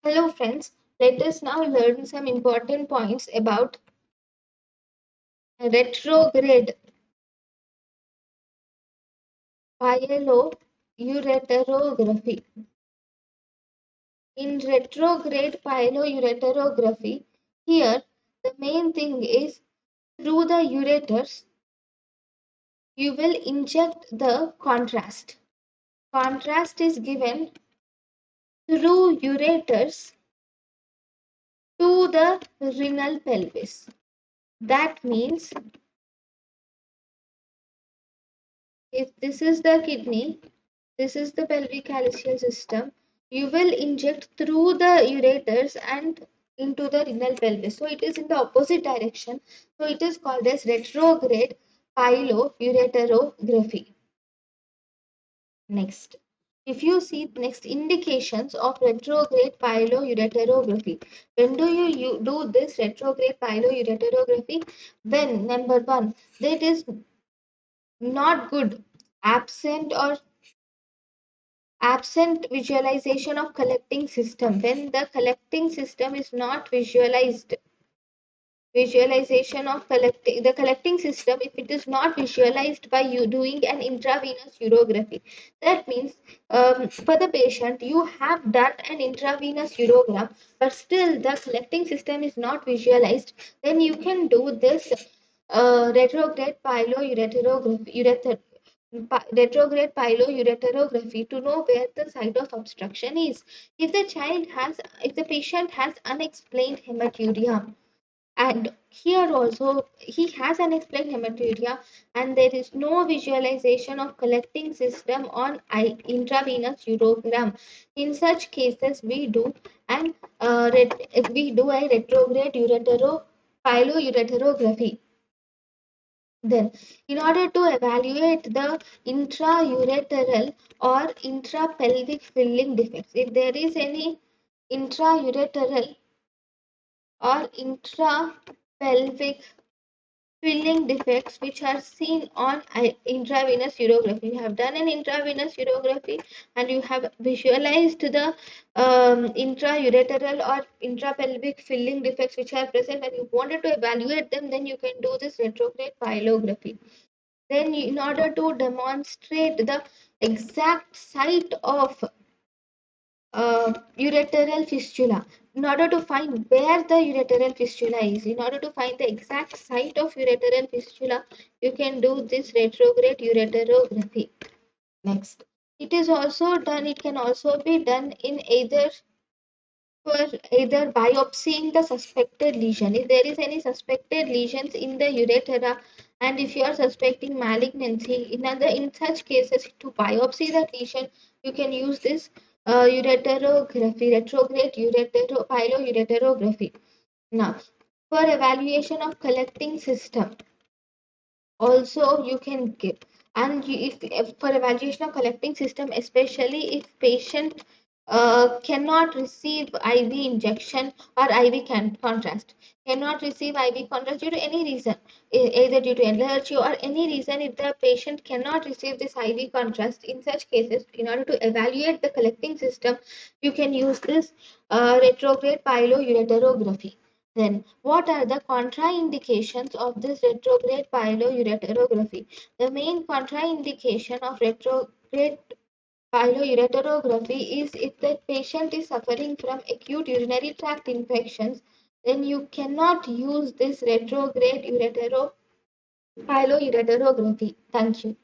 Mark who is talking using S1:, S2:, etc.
S1: Hello friends, let us now learn some important points about retrograde pyeloureterography. In retrograde pyeloureterography, here the main thing is through the ureters you will inject the contrast. Contrast is given through ureters to the renal pelvis. That means if this is the kidney, this is the pelvic calcium system. You will inject through the ureters and into the renal pelvis. So it is in the opposite direction. So it is called as retrograde pyeloureterography. Next, if you see next indications of retrograde pyeloureterography, when do you do this retrograde pyeloureterography? When number one, that is not good, absent visualization of collecting system. When the collecting system is not visualization of collecting system, if it is not visualized by you doing an intravenous urography, that means for the patient you have done an intravenous urogram but still the collecting system is not visualized, then you can do this retrograde pyeloureterography to know where the site of obstruction is. If the patient has unexplained hematuria, and here also he has unexplained hematuria and there is no visualization of collecting system on intravenous urogram, in such cases we do a retrograde pyeloureterography. Then, in order to evaluate the intraureteral or intrapelvic filling defects, if there is any intraureteral or intrapelvic filling defects which are seen on intravenous urography, you have done an intravenous urography and you have visualized the intraureteral or intrapelvic filling defects which are present and you wanted to evaluate them, then you can do this retrograde pyelography. Then in order to demonstrate the exact site of ureteral fistula, in order to find where the ureteral fistula is, in order to find the exact site of ureteral fistula, you can do this retrograde ureterography. Next, it can also be done in either biopsying the suspected lesion. If there is any suspected lesions in the uretera and if you are suspecting malignancy, in such cases to biopsy the lesion, you can use this retrograde pyeloureterography. Now, for evaluation of collecting system, also you can give, and if for evaluation of collecting system, especially if patient cannot receive IV injection or IV contrast, cannot receive IV contrast due to any reason, either due to allergy or any reason, if the patient cannot receive this IV contrast, in such cases, in order to evaluate the collecting system, you can use this retrograde pyeloureterography. Then, what are the contraindications of this retrograde pyeloureterography? The main contraindication of retrograde pyeloureterography is if the patient is suffering from acute urinary tract infections, then you cannot use this retrograde pyeloureterography. Thank you.